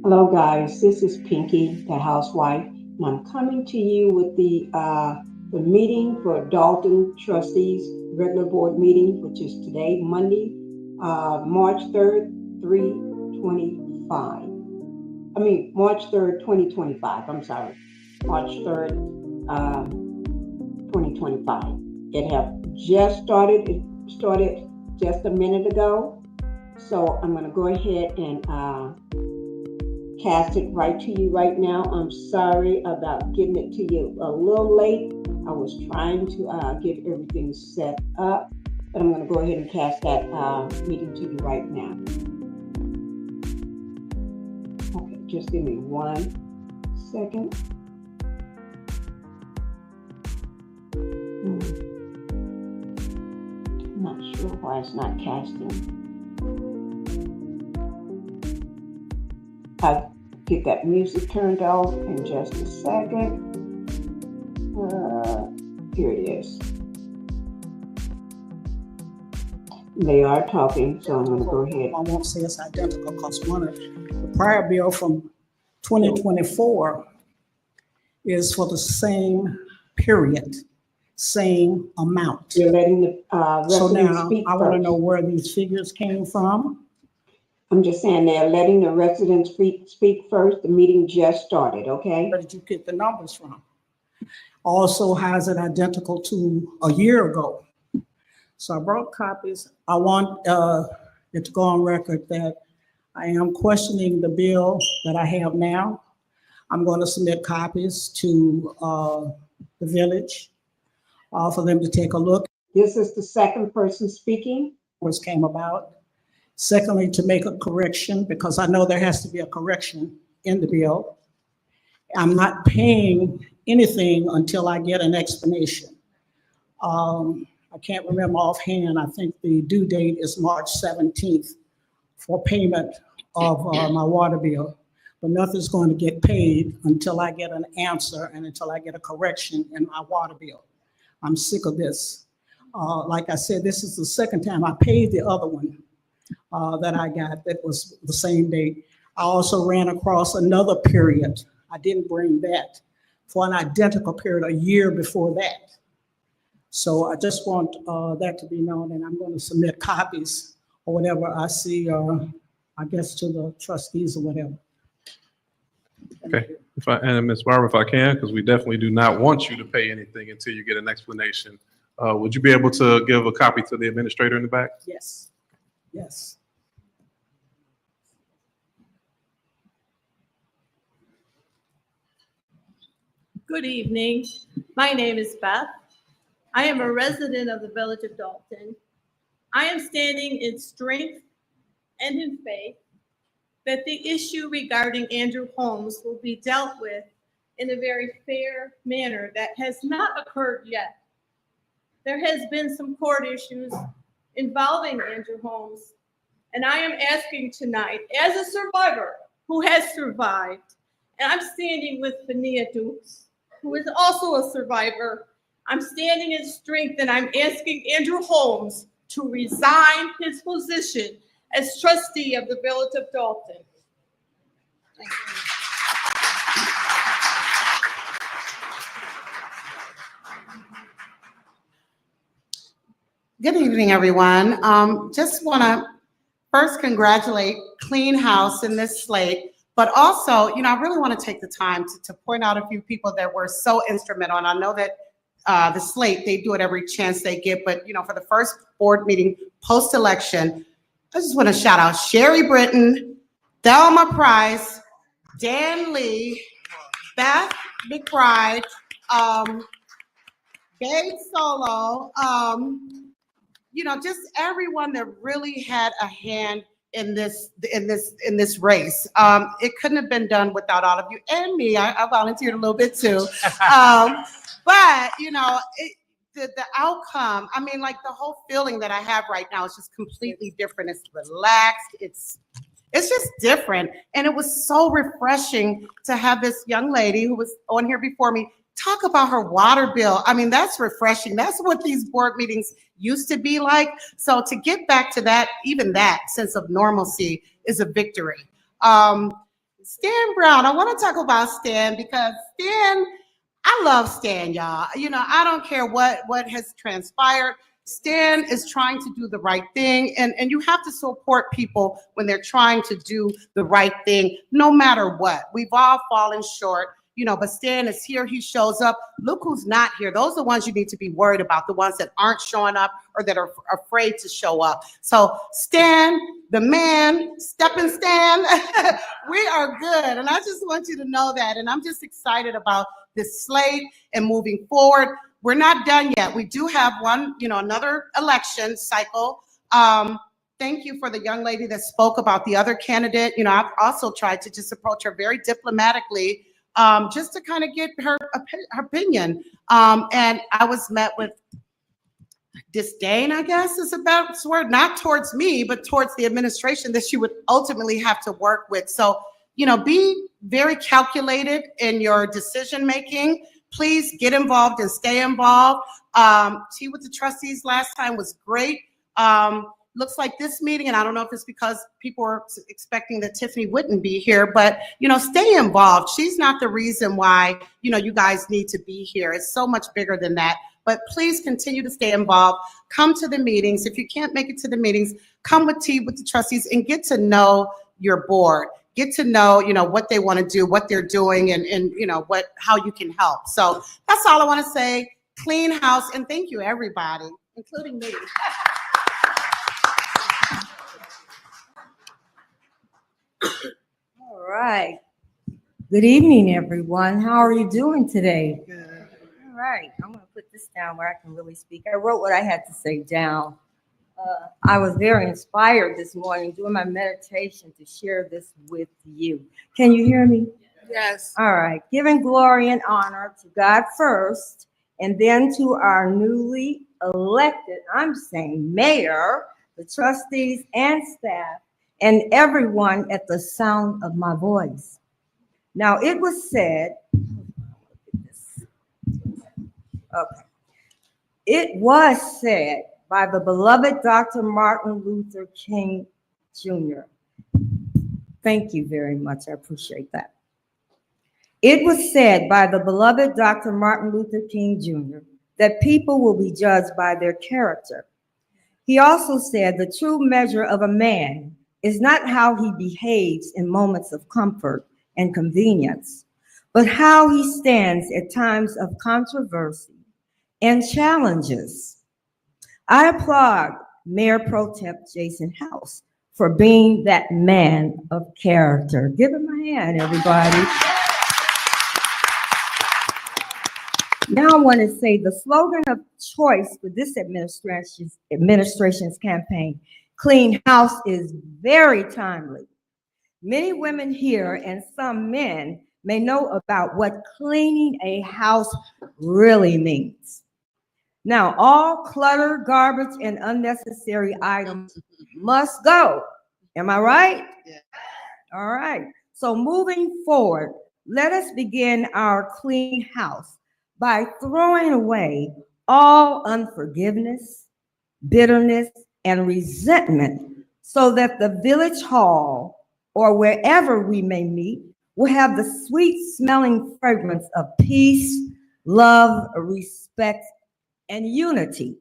Hello, guys. This is Pinkie, the housewife, and I'm coming to you with the meeting for Dolton Trustees regular board meeting, which is today, Monday, March 3rd, 2025. March 3rd, 2025. I'm sorry, March 3rd, 2025. It have just started. It started just a minute ago, so I'm going to go ahead and cast it right to you right now. I'm sorry about getting it to you a little late. I was trying to get everything set up, but I'm going to go ahead and cast that meeting to you right now. Okay, just give me 1 second. I'm not sure why it's not casting. I'll get that music turned off in just a second. Here it is. They are talking, so I'm going to go ahead. I won't say it's identical because one of the prior bill from 2024 is for the same period, same amount. You're letting the So residents now speak I want to first. know where these figures came from. I'm just saying they're letting the residents speak first. The meeting just started, okay? Where did you get the numbers from? Also, has it identical to a year ago? So I brought copies. I want it to go on record that I am questioning the bill that I have now. I'm going to submit copies to the village for them to take a look. This is the second person speaking. What came about. Secondly, to make a correction, because I know there has to be a correction in the bill. I'm not paying anything until I get an explanation. I can't remember offhand. I think the due date is March 17th for payment of my water bill, but nothing's going to get paid until I get an answer and until I get a correction in my water bill. I'm sick of this. Like I said, this is the second time I paid the other one that I got that was the same date. I also ran across another period. I didn't bring that for an identical period a year before that. So I just want that to be known, and I'm going to submit copies or whatever I see, I guess, to the trustees or whatever. Okay, and Ms. Barber, if I can, because we definitely do not want you to pay anything until you get an explanation. Would you be able to give a copy to the administrator in the back? Yes, yes. Good evening. My name is Beth. I am a resident of the village of Dolton. I am standing in strength and in faith that the issue regarding Andrew Holmes will be dealt with in a very fair manner that has not occurred yet. There has been some court issues involving Andrew Holmes, and I am asking tonight, as a survivor who has survived, and I'm standing with Fania Dukes, who is also a survivor. I'm standing in strength, and I'm asking Andrew Holmes to resign his position as trustee of the village of Dolton. Thank you. Good evening, everyone. Just want to first congratulate Clean House in this slate, but also, I really want to take the time to point out a few people that were so instrumental. And I know that the slate, they do it every chance they get, but for the first board meeting post-election, I just want to shout out Sherry Britton, Thelma Price, Dan Lee, Beth McBride, Gabe Solo, just everyone that really had a hand in this race. It couldn't have been done without all of you and me. I volunteered a little bit too. But the outcome, the whole feeling that I have right now is just completely different. It's relaxed. It's just different. And it was so refreshing to have this young lady who was on here before me talk about her water bill. That's refreshing. That's what these board meetings used to be like. So to get back to that, even that sense of normalcy is a victory. Stan Brown. I want to talk about Stan because Stan, I love Stan, y'all. You know, I don't care what has transpired. Stan is trying to do the right thing, and you have to support people when they're trying to do the right thing, no matter what. We've all fallen short, you know, but Stan is here. He shows up. Look who's not here. Those are the ones you need to be worried about, the ones that aren't showing up or that are afraid to show up. So Stan, the man, Steppin' Stan, we are good. And I just want you to know that. And I'm just excited about this slate and moving forward. We're not done yet. We do have one, you know, another election cycle. Thank you for the young lady that spoke about the other candidate. You know, I've also tried to just approach her very diplomatically, just to kind of get her opinion. And I was met with disdain, I guess is the best word, not towards me, but towards the administration that she would ultimately have to work with. So, you know, be very calculated in your decision making. Please get involved and stay involved. Tea with the trustees last time was great. Looks like this meeting, and I don't know if it's because people are expecting that Tiffany wouldn't be here, but, you know, stay involved. She's not the reason why, you know, you guys need to be here. It's so much bigger than that. But please continue to stay involved. Come to the meetings. If you can't make it to the meetings, come with Tea with the trustees and get to know your board. Get to know, you know, what they want to do, what they're doing, and you know, how you can help. So that's all I want to say. Clean house, and thank you, everybody, including me. All right. Good evening, everyone. How are you doing today? Good. All right. I'm going to put this down where I can really speak. I wrote what I had to say down. I was very inspired this morning doing my meditation to share this with you. Can you hear me? Yes. All right. Giving glory and honor to God first, and then to our newly elected, I'm saying mayor, the trustees and staff, and everyone at the sound of my voice. Now, it was said, okay. It was said by the beloved Dr. Martin Luther King Jr. Thank you very much. I appreciate that. It was said by the beloved Dr. Martin Luther King Jr. that people will be judged by their character. He also said the true measure of a man is not how he behaves in moments of comfort and convenience, but how he stands at times of controversy and challenges. I applaud Mayor Pro Temp Jason House for being that man of character. Give him a hand, everybody. Now I want to say the slogan of choice for this administration's campaign, Clean House, is very timely. Many women here and some men may know about what cleaning a house really means. Now, all clutter, garbage, and unnecessary items must go. Am I right? Yeah. All right. So moving forward, let us begin our clean house by throwing away all unforgiveness, bitterness, and resentment so that the village hall or wherever we may meet will have the sweet smelling fragrance of peace, love, respect, and unity.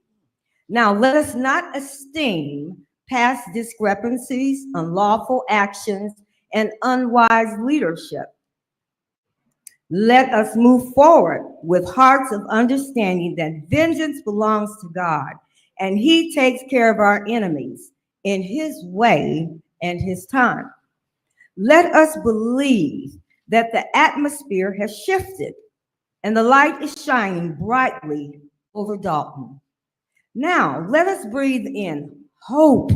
Now, let us not esteem past discrepancies, unlawful actions, and unwise leadership. Let us move forward with hearts of understanding that vengeance belongs to God, and He takes care of our enemies in His way and His time. Let us believe that the atmosphere has shifted and the light is shining brightly over Dolton. Now, let us breathe in hope,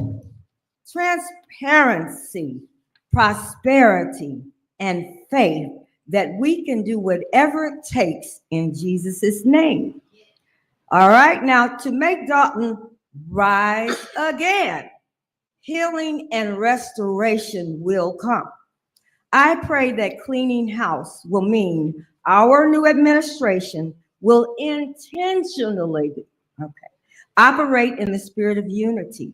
transparency, prosperity, and faith that we can do whatever it takes in Jesus' name. All right, now to make Dolton rise again, healing and restoration will come. I pray that cleaning house will mean our new administration will intentionally operate in the spirit of unity,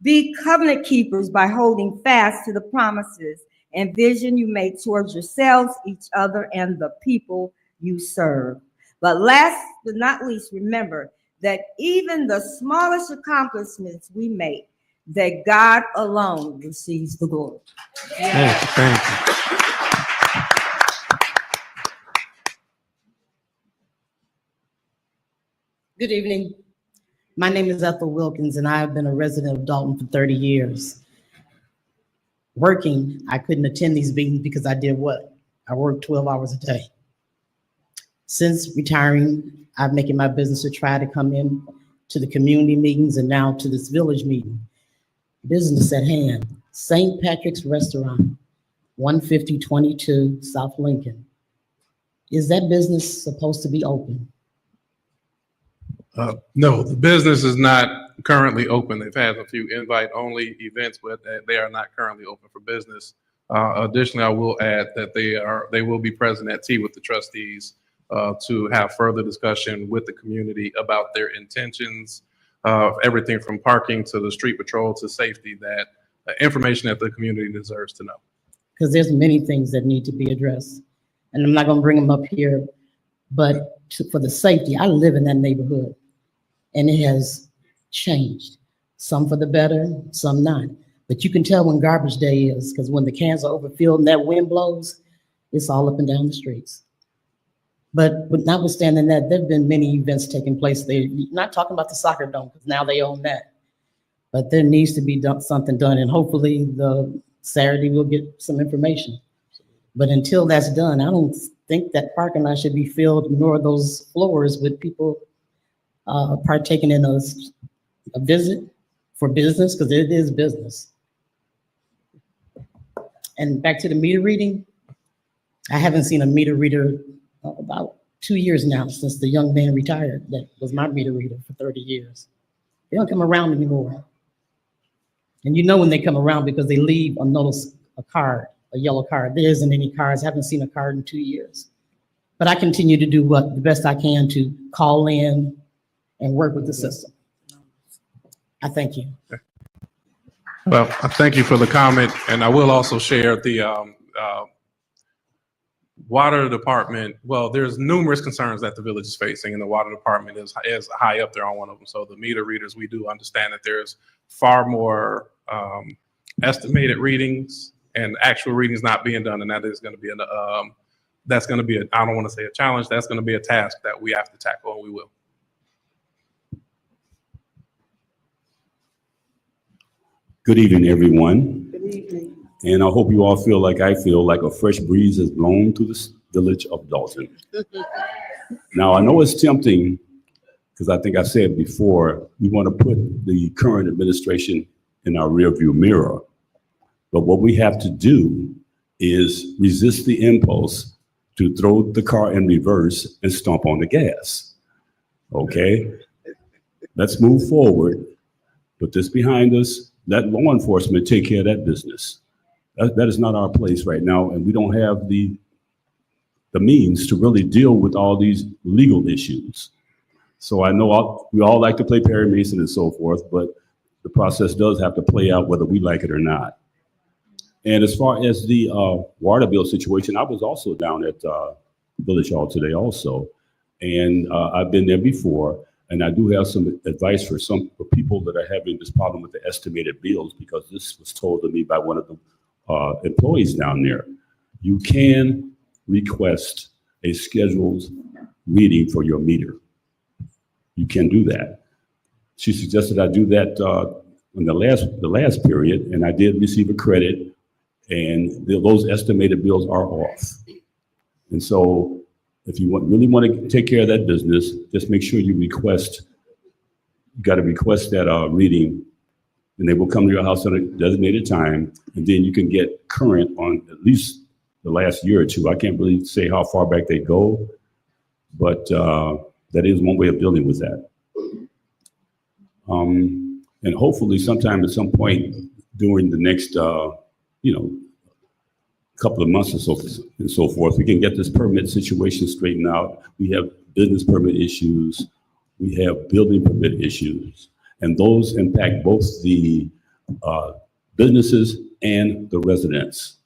be covenant keepers by holding fast to the promises and vision you make towards yourselves, each other, and the people you serve. But last but not least, remember that even the smallest accomplishments we make, that God alone receives the glory. Thank you. Good evening. My name is Ethel Wilkins, and I have been a resident of Dolton for 30 years. Working, I couldn't attend these meetings because I did what? I worked 12 hours a day. Since retiring, I've made it my business to try to come in to the community meetings and now to this village meeting. Business at hand, St. Patrick's Restaurant, 15022 South Lincoln. Is that business supposed to be open? No, the business is not currently open. They've had a few invite-only events, but they are not currently open for business. Additionally, I will add that they will be present at tea with the trustees to have further discussion with the community about their intentions, everything from parking to the street patrol to safety, that information that the community deserves to know. Because there's many things that need to be addressed, and I'm not going to bring them up here, but for the safety, I live in that neighborhood, and it has changed. Some for the better, some not. But you can tell when garbage day is, because when the cans are overfilled and that wind blows, it's all up and down the streets. But notwithstanding that, there have been many events taking place there. Not talking about the soccer dome, because now they own that. But there needs to be something done, and hopefully the Saturday we'll get some information. But until that's done, I don't think that parking lot should be filled, nor those floors with people partaking in a visit for business, because it is business. And back to the meter reading, I haven't seen a meter reader about 2 years now since the young man retired that was my meter reader for 30 years. They don't come around anymore. And you know when they come around because they leave a card, a yellow card. There isn't any cards. I haven't seen a card in 2 years. But I continue to do the best I can to call in and work with the system. I thank you. Well, I thank you for the comment, and I will also share the water department. Well, there's numerous concerns that the village is facing, and the water department is high up there on one of them. So the meter readers, we do understand that there's far more estimated readings and actual readings not being done, and that is going to be I don't want to say a challenge. That's going to be a task that we have to tackle, and we will. Good evening, everyone. Good evening. And I hope you all feel like I feel, like a fresh breeze has blown through the village of Dolton. Now, I know it's tempting, because I think I said before, we want to put the current administration in our rearview mirror. But what we have to do is resist the impulse to throw the car in reverse and stomp on the gas. Okay? Let's move forward, put this behind us, let law enforcement take care of that business. That is not our place right now, and we don't have the means to really deal with all these legal issues. So I know we all like to play Perry Mason and so forth, but the process does have to play out whether we like it or not. And as far as the water bill situation, I was also down at Village Hall today also, and I've been there before. And I do have some advice for people that are having this problem with the estimated bills, because this was told to me by one of the employees down there. You can request a scheduled reading for your meter. You can do that. She suggested I do that in the last period, and I did receive a credit, and those estimated bills are off. And so if you really want to take care of that business, just make sure you got to request that reading, and they will come to your house at a designated time, and then you can get current on at least the last year or two. I can't really say how far back they go, but that is one way of dealing with that. And hopefully sometime at some point during the next, couple of months or so and so forth, we can get this permit situation straightened out. We have business permit issues, we have building permit issues, and those impact both the businesses and the residents.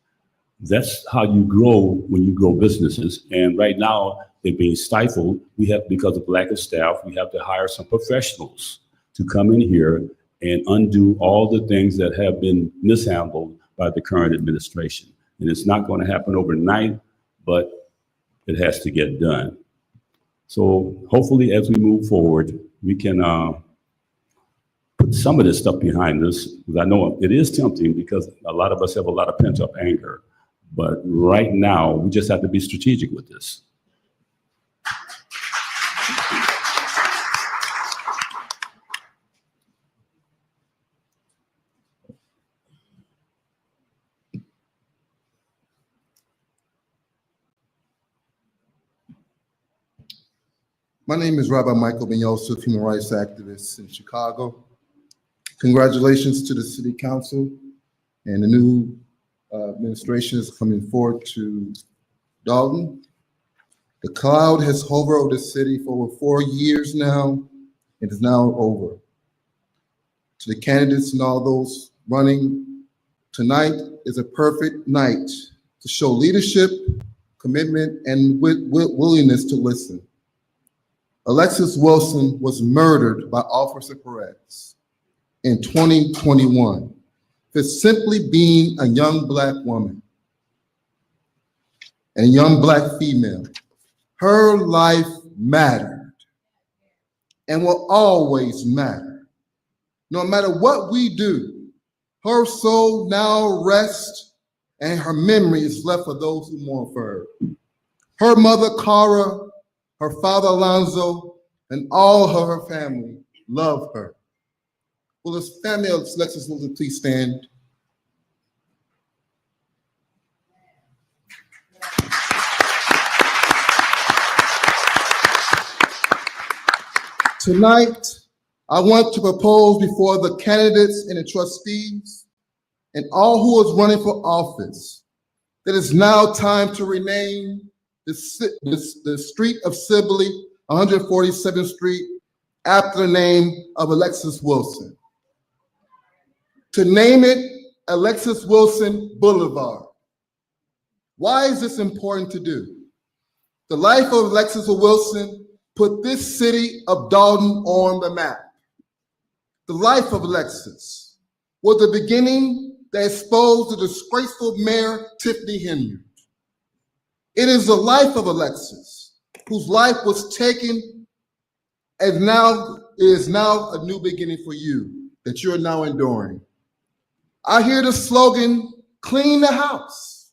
That's how you grow when you grow businesses. And right now, they're being stifled. We have, because of lack of staff, we have to hire some professionals to come in here and undo all the things that have been mishandled by the current administration. And it's not going to happen overnight, but it has to get done. So hopefully, as we move forward, we can put some of this stuff behind us. Because I know it is tempting, because a lot of us have a lot of pent-up anger. But right now, we just have to be strategic with this. My name is Rabbi Michael Ben Yosef, human rights activist in Chicago. Congratulations to the City Council and the new administration is coming forward to Dolton. The cloud has hovered over the city for over 4 years now. It is now over. To the candidates and all those running, tonight is a perfect night to show leadership, commitment, and willingness to listen. Alexis Wilson was murdered by Officer Perez in 2021 for simply being a young Black woman and a young Black female. Her life mattered and will always matter. No matter what we do, her soul now rests and her memory is left for those who mourn for her. Her mother, Cara, her father, Alonzo, and all her family love her. Will this family of Alexis Wilson please stand? Tonight, I want to propose before the candidates and the trustees and all who is running for office that it's now time to rename the street of Sibley, 147th Street, after the name of Alexis Wilson. To name it Alexis Wilson Boulevard. Why is this important to do? The life of Alexis Wilson put this city of Dolton on the map. The life of Alexis was the beginning that exposed the disgraceful Mayor Tiffany Henry. It is the life of Alexis, whose life was taken, and now is now a new beginning for you that you're now enduring. I hear the slogan, clean the house.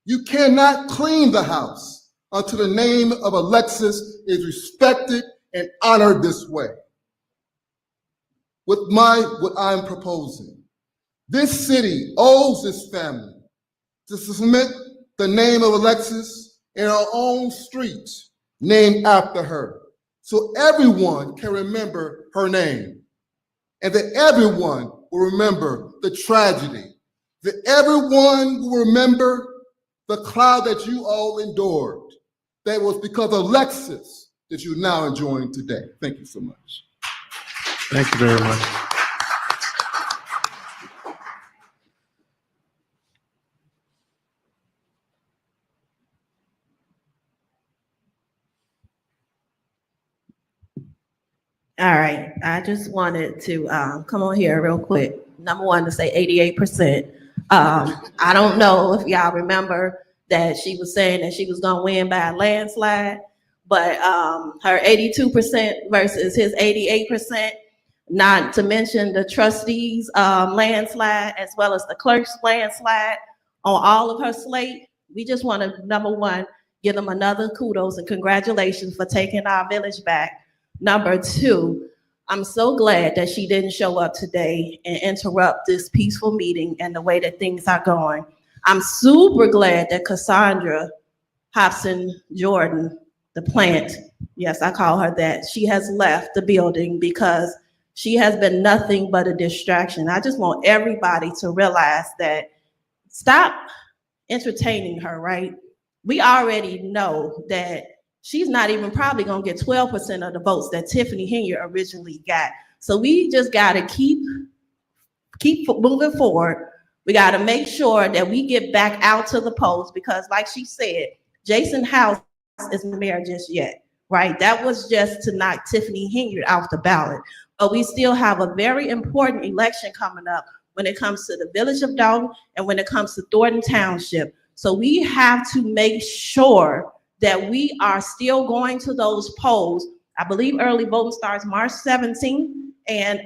You cannot clean the house until the name of Alexis is respected and honored this way. With what I'm proposing, this city owes this family to submit the name of Alexis in our own street named after her, so everyone can remember her name, and that everyone will remember the tragedy, that everyone will remember the cloud that you all endured, that was because of Alexis that you're now enjoying today. Thank you so much. Thank you very much. All right, I just wanted to come on here real quick. Number one, to say 88%. I don't know if y'all remember that she was saying that she was gonna win by a landslide, but her 82% versus his 88%, not to mention the trustees landslide, as well as the clerk's landslide on all of her slate. We just want to, number one, give them another kudos and congratulations for taking our village back. Number two, I'm so glad that she didn't show up today and interrupt this peaceful meeting and the way that things are going. I'm super glad that Cassandra Hobson Jordan, the plant, yes, I call her that, she has left the building because she has been nothing but a distraction. I just want everybody to realize that stop entertaining her, right? We already know that she's not even probably gonna get 12% of the votes that Tiffany Henry originally got. So we just gotta keep moving forward We got to make sure that we get back out to the polls because, like she said, Jason House isn't mayor just yet, right? That was just to knock Tiffany Henyard off the ballot. But we still have a very important election coming up when it comes to the village of Dolton and when it comes to Thornton Township. So we have to make sure that we are still going to those polls. I believe early voting starts March 17th, and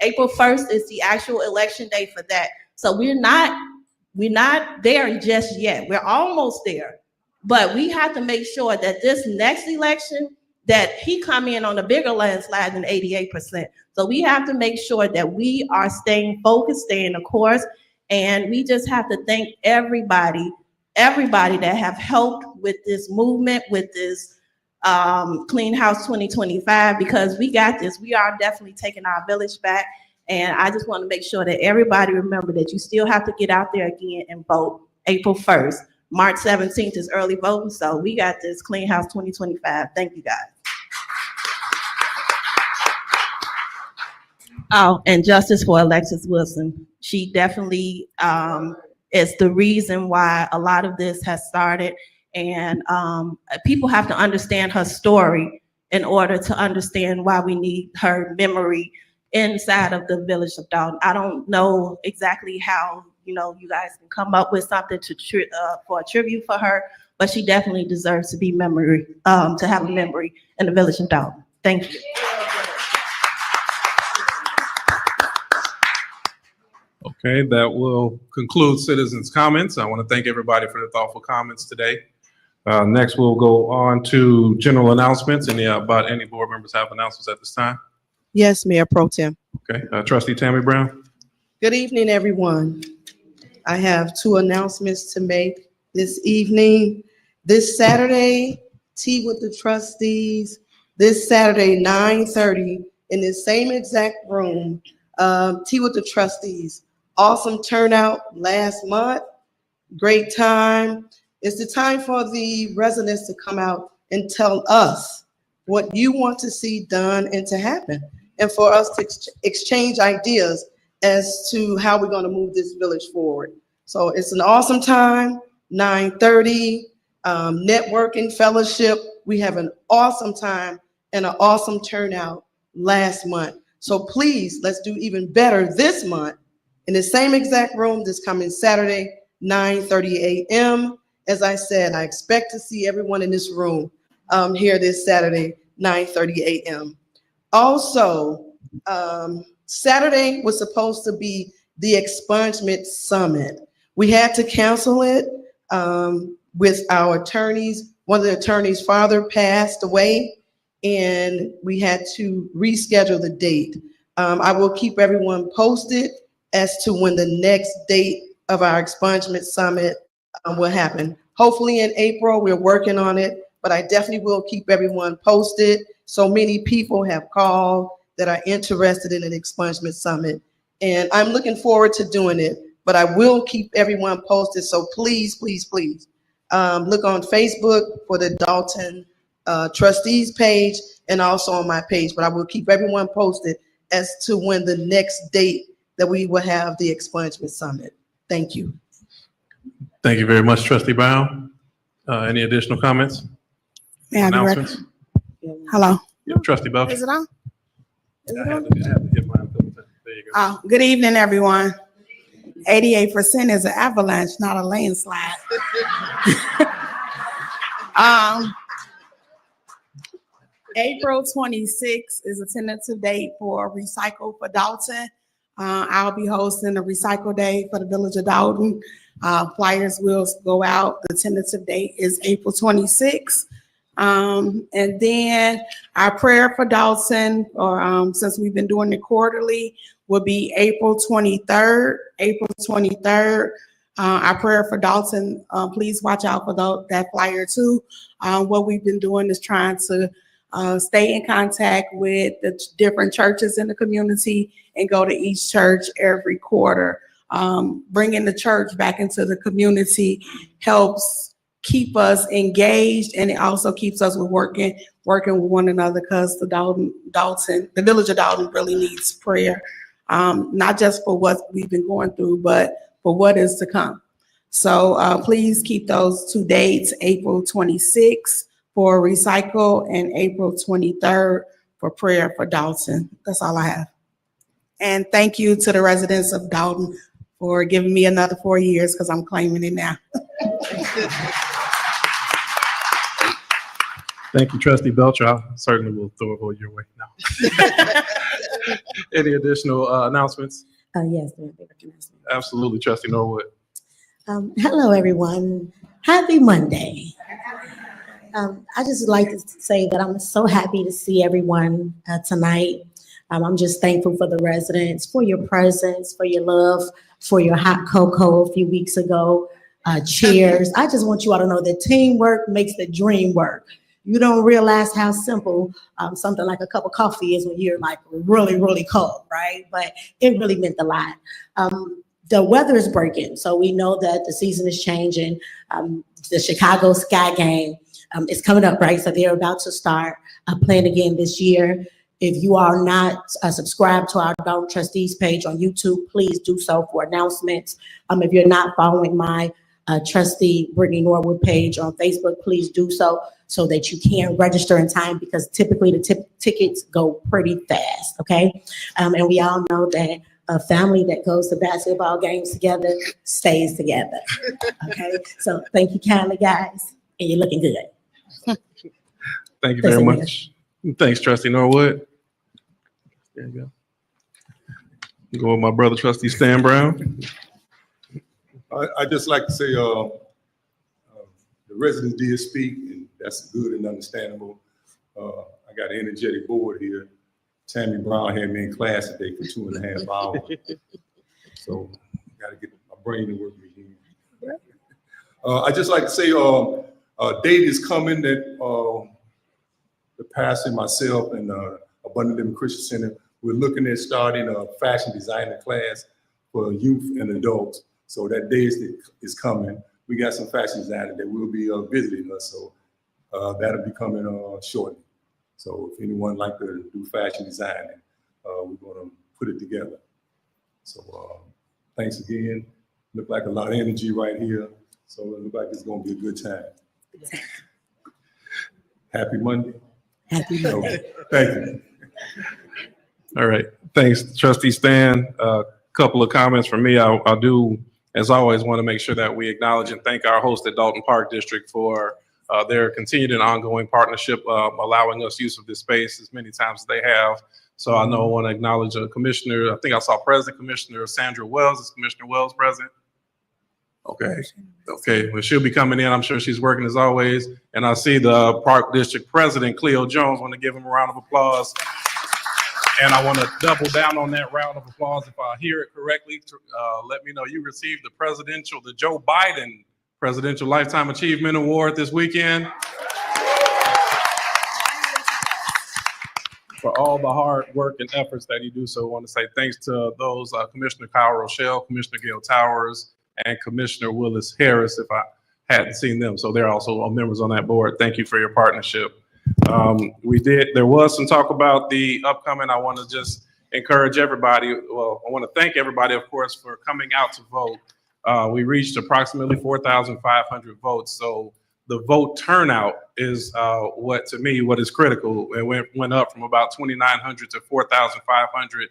April 1st is the actual election day for that. So we're not there just yet. We're almost there, but we have to make sure that this next election that he come in on a bigger landslide than 88%. So we have to make sure that we are staying focused, staying the course, and we just have to thank everybody that have helped with this movement, with this Clean House 2025, because we got this. We are definitely taking our village back. And I just want to make sure that everybody remember that you still have to get out there again and vote April 1st. March 17th is early voting. So we got this Clean House 2025. Thank you, guys. Oh, and justice for Alexis Wilson. She definitely is the reason why a lot of this has started. And people have to understand her story in order to understand why we need her memory inside of the village of Dolton. I don't know exactly how, you guys can come up with something for a tribute for her, but she definitely deserves to be to have a memory in the village of Dolton. Thank you. Okay, that will conclude citizens' comments. I want to thank everybody for the thoughtful comments today. Next, we'll go on to general announcements. About any board members have announcements at this time? Yes, Mayor Pro Tem. Okay, Trustee Tammy Brown. Good evening, everyone. I have 2 announcements to make this evening. This Saturday, Tea with the Trustees. This Saturday, 9:30, in the same exact room, Tea with the Trustees. Awesome turnout last month. Great time. It's the time for the residents to come out and tell us what you want to see done and to happen, and for us to exchange ideas as to how we're going to move this village forward. So it's an awesome time, 9:30, networking, fellowship. We have an awesome time and an awesome turnout last month. So please, let's do even better this month in the same exact room this coming Saturday, 9:30 a.m. As I said, I expect to see everyone in this room here this Saturday, 9:30 a.m. Also, Saturday was supposed to be the expungement summit. We had to cancel it with our attorneys. One of the attorneys' father passed away, and we had to reschedule the date. I will keep everyone posted as to when the next date of our expungement summit will happen. Hopefully in April. We're working on it, but I definitely will keep everyone posted. So many people have called that are interested in an expungement summit, and I'm looking forward to doing it, but I will keep everyone posted. So please, please, please look on Facebook for the Dolton Trustees page and also on my page, but I will keep everyone posted as to when the next date that we will have the expungement summit. Thank you. Thank you very much, Trustee Brown. Any additional comments? May I be record- Announcements? Hello. Yeah, Trustee Belcher. Is it on? Is it I on? had to hit mine a couple times. There you go. Good evening, everyone. 88% is an avalanche, not a landslide. April 26th is a tentative date for Recycle for Dolton. I'll be hosting a Recycle Day for the Village of Dolton. Flyers will go out. The tentative date is April 26th. And then our prayer for Dolton, or since we've been doing it quarterly, will be April 23rd. April 23rd. Our prayer for Dolton, please watch out for that flyer too. What we've been doing is trying to stay in contact with the different churches in the community and go to each church every quarter. Bringing the church back into the community helps keep us engaged, and it also keeps us working with one another, because the village of Dolton really needs prayer, not just for what we've been going through, but for what is to come. So please keep those 2 dates, April 26th for recycle and April 23rd for prayer for Dolton. That's all I have. And thank you to the residents of Dolton for giving me another 4 years because I'm claiming it now. Thank you, Trustee Belcher. I certainly will throw a vote your way now. Any additional announcements? Yes. Absolutely, Trustee Norwood. Hello, everyone. Happy Monday. I just like to say that I'm so happy to see everyone tonight. I'm just thankful for the residents, for your presence, for your love, for your hot cocoa a few weeks ago. Cheers. I just want you all to know that teamwork makes the dream work. You don't realize how simple something like a cup of coffee is when you're like really, really cold, right? But it really meant a lot. The weather is breaking, so we know that the season is changing. The Chicago Sky Game is coming up, right? So they're about to start playing again this year. If you are not subscribed to our Dolton Trustees page on YouTube, please do so for announcements. If you're not following my Trustee Brittany Norwood page on Facebook, please do so that you can register in time, because typically the tickets go pretty fast, okay? And we all know that a family that goes to basketball games together stays together, okay? So thank you kindly, guys, and you're looking good. Thank you very much. Thanks, Trustee Norwood. There you go. Go with my brother, Trustee Stan Brown. I just like to say the residents did speak, and that's good and understandable. I got an energetic board here. Tammy Brown had me in class today for 2.5 hours. So I got to get my brain to work again. I just like to say a date is coming that the pastor, myself, and Abundant Living Christian Center, we're looking at starting a fashion designer class for youth and adults. So that day is coming. We got some fashion designers that will be visiting us, so that'll be coming shortly. So if anyone like to do fashion designing, we're gonna put it together. So thanks again. Look like a lot of energy right here. So it looks like it's gonna be a good time. Happy Monday. Happy Monday. Okay. Thank you. All right, thanks, Trustee Stan. Couple of comments from me. I do, as always, want to make sure that we acknowledge and thank our host at Dolton Park District for their continued and ongoing partnership, allowing us use of this space as many times as they have. So I know I want to acknowledge a commissioner. I think I saw President Commissioner Sandra Wells. Is Commissioner Wells present? Okay, well, she'll be coming in. I'm sure she's working as always. And I see the Park District President, Cleo Jones. Want to give him a round of applause. And I want to double down on that round of applause. If I hear it correctly, let me know you received the Joe Biden Presidential Lifetime Achievement Award this weekend. For all the hard work and efforts that you do. So I want to say thanks to those, Commissioner Kyle Rochelle, Commissioner Gail Towers, and Commissioner Willis Harris, if I hadn't seen them. So they're also members on that board. Thank you for your partnership. There was some talk about the upcoming. I want to just encourage everybody. Well, I want to thank everybody, of course, for coming out to vote. We reached approximately 4,500 votes. So the vote turnout is what is critical. It went up from about 2,900 to 4,500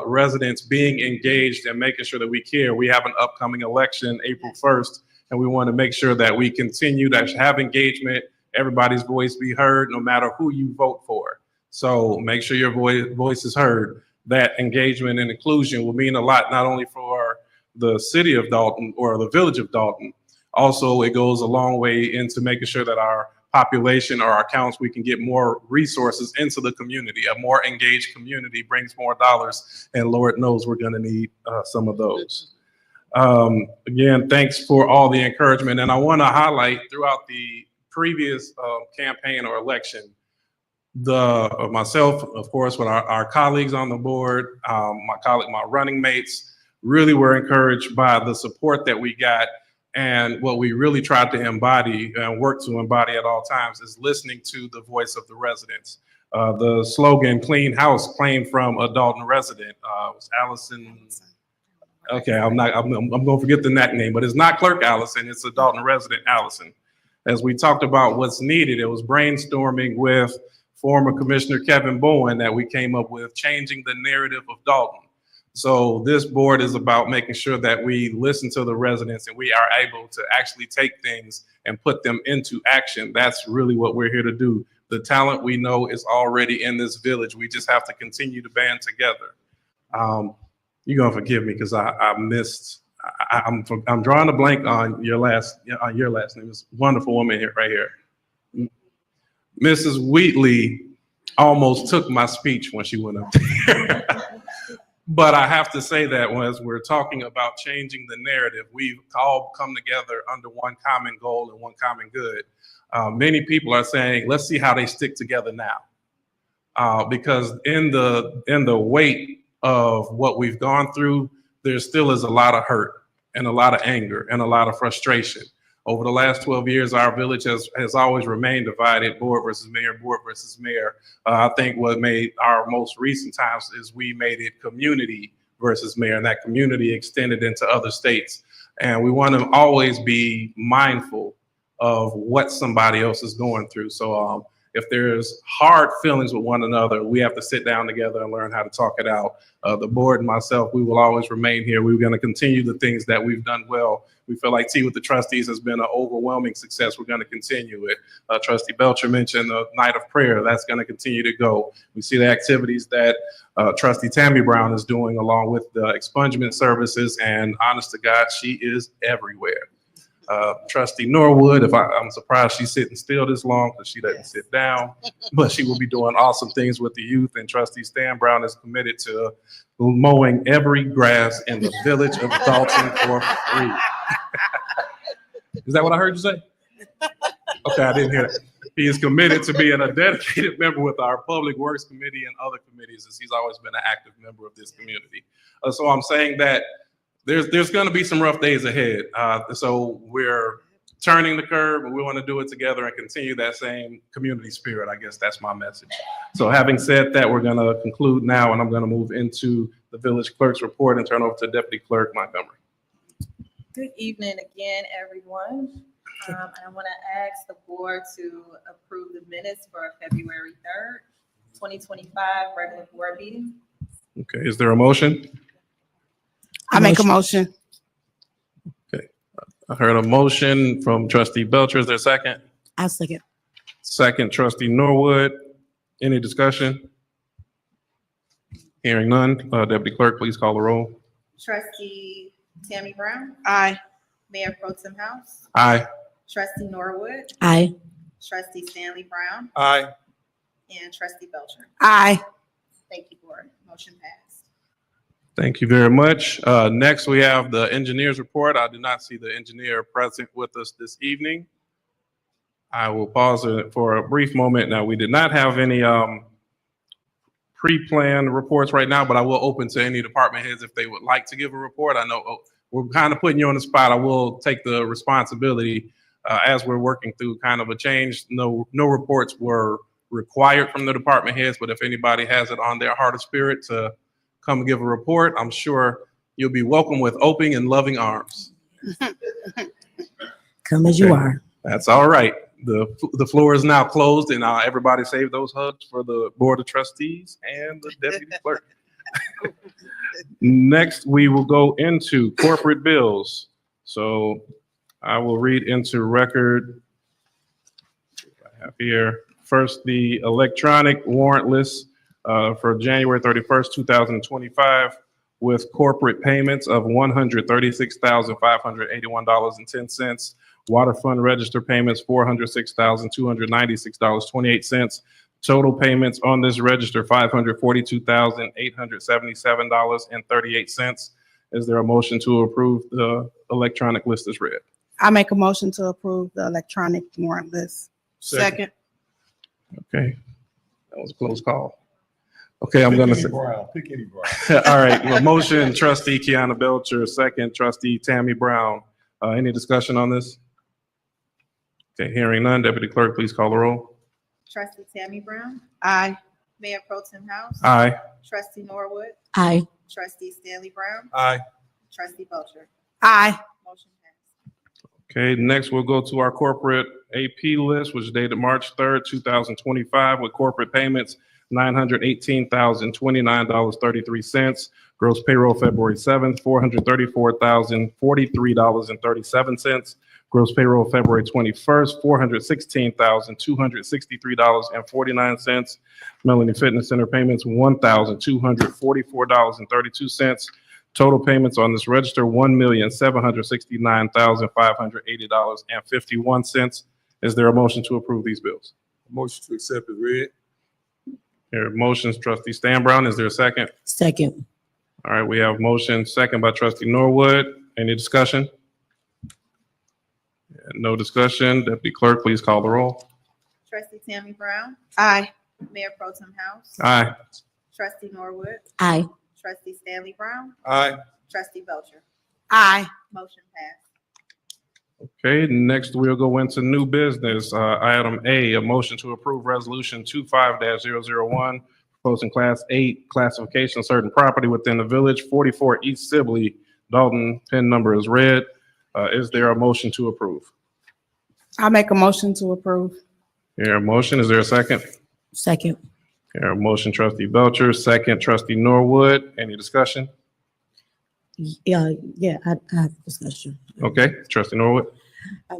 residents being engaged and making sure that we care. We have an upcoming election April 1st, and we want to make sure that we continue to have engagement, everybody's voice be heard, no matter who you vote for. So make sure your voice is heard. That engagement and inclusion will mean a lot, not only for the city of Dolton or the village of Dolton. Also, it goes a long way into making sure that our population or our counts, we can get more resources into the community. A more engaged community brings more dollars, and Lord knows we're gonna need some of those. Again, thanks for all the encouragement. And I wanna highlight throughout the previous campaign or election, myself, of course, with our colleagues on the board, my running mates, really were encouraged by the support that we got. And what we really tried to embody and work to embody at all times is listening to the voice of the residents. The slogan "Clean House" came from a Dolton resident. It was Okay, I'm gonna forget the name, but it's not Clerk Allison, it's a Dalton resident Allison. As we talked about what's needed, it was brainstorming with former Commissioner Kevin Bowen that we came up with changing the narrative of Dalton. So this board is about making sure that we listen to the residents and we are able to actually take things and put them into action. That's really what we're here to do. The talent we know is already in this village. We just have to continue to band together. You're gonna forgive me because I missed. I'm drawing a blank on your last name. This wonderful woman here, right here. Mrs. Wheatley almost took my speech when she went up there. But I have to say that as we're talking about changing the narrative, we've all come together under one common goal and one common good. Many people are saying, let's see how they stick together now. Because in the weight of what we've gone through, there still is a lot of hurt and a lot of anger and a lot of frustration. Over the last 12 years, our village has always remained divided, board versus mayor, board versus mayor. I think what made our most recent times is we made it community versus mayor, and that community extended into other states. And we want to always be mindful of what somebody else is going through. So if there's hard feelings with one another, we have to sit down together and learn how to talk it out. The board and myself, we will always remain here. We're going to continue the things that we've done well. We feel like Tea with the Trustees has been an overwhelming success. We're going to continue it. Trustee Belcher mentioned the night of prayer. That's going to continue to go. We see the activities that Trustee Tammy Brown is doing along with the expungement services, and honest to God, she is everywhere. Trustee Norwood, I'm surprised she's sitting still this long because she doesn't sit down, but she will be doing awesome things with the youth. And Trustee Stan Brown is committed to mowing every grass in the village of Dalton for free. Is that what I heard you say? Okay, I didn't hear that. He is committed to being a dedicated member with our Public Works Committee and other committees, as he's always been an active member of this community. So I'm saying that there's going to be some rough days ahead. So we're turning the curve, and we want to do it together and continue that same community spirit. I guess that's my message. So having said that, we're going to conclude now, and I'm going to move into the village clerk's report and turn over to Deputy Clerk Montgomery. Good evening again, everyone. I want to ask the board to approve the minutes for February 3rd, 2025 regular board meeting. Okay, is there a motion? I make a motion. Okay, I heard a motion from Trustee Belcher. Is there a second? I'll second. Second, Trustee Norwood. Any discussion? Hearing none. Deputy Clerk, please call the roll. Trustee Tammy Brown, Aye. Mayor Pro Tem House, Aye. Trustee Norwood, Aye. Trustee Stanley Brown, Aye. and Trustee Belcher. Aye. Thank you, board. Motion passed. Thank you very much. Next, we have the engineer's report. I do not see the engineer present with us this evening. I will pause it for a brief moment. Now, we did not have any pre-planned reports right now, but I will open to any department heads if they would like to give a report. I know we're kind of putting you on the spot. I will take the responsibility as we're working through kind of a change. No reports were required from the department heads, but if anybody has it on their heart or spirit to come and give a report, I'm sure you'll be welcome with open and loving arms. Come as you are. That's all right. The floor is now closed, and everybody save those hugs for the Board of Trustees and the Deputy Clerk. Next, we will go into corporate bills. So I will read into record. I have here first the electronic warrant list for January 31st, 2025, with corporate payments of $136,581.10. Water fund register payments, $406,296.28. Total payments on this register, $542,877.38. Is there a motion to approve the electronic list as read? I make a motion to approve the electronic warrant list. Second. Okay, that was a close call. Okay, I'm gonna say. Pick any Brown. All right, well, motion, Trustee Kiana Belcher, second, Trustee Tammy Brown. Any discussion on this? Okay, hearing none, Deputy Clerk, please call the roll. Trustee Tammy Brown, Aye. Mayor Pro Tem House, Aye. Trustee Norwood, Aye. Trustee Stanley Brown, Aye. Trustee Belcher. Aye. Motion passed. Okay, next we'll go to our corporate AP list, which is dated March 3rd, 2025, with corporate payments, $918,029.33. Gross payroll February 7th, $434,043.37. Gross payroll February 21st, $416,263.49. Melanie Fitness Center payments, $1,244.32. Total payments on this register, $1,769,580.51. Is there a motion to approve these bills? Motion to accept is read. Here are motions, trustee Stan Brown. Is there a second? Second. All right, we have motion second by trustee Norwood. Any discussion? No discussion. Deputy Clerk, please call the roll. Trustee Tammy Brown. Aye. Mayor Pro Tem House. Aye. Trustee Norwood. Aye. Trustee Stanley Brown. Aye. Trustee Belcher. Aye. Motion passed. Okay, next we'll go into new business. Item A, a motion to approve resolution 25-001, proposing class 8 classification of certain property within the village, 44 East Sibley. Dalton, PIN number is red. Is there a motion to approve? I'll make a motion to approve. Here, a motion. Is there a second? Second. Here, a motion, trustee Belcher, second, trustee Norwood. Any discussion? Yeah, I have a discussion. Okay, trustee Norwood. I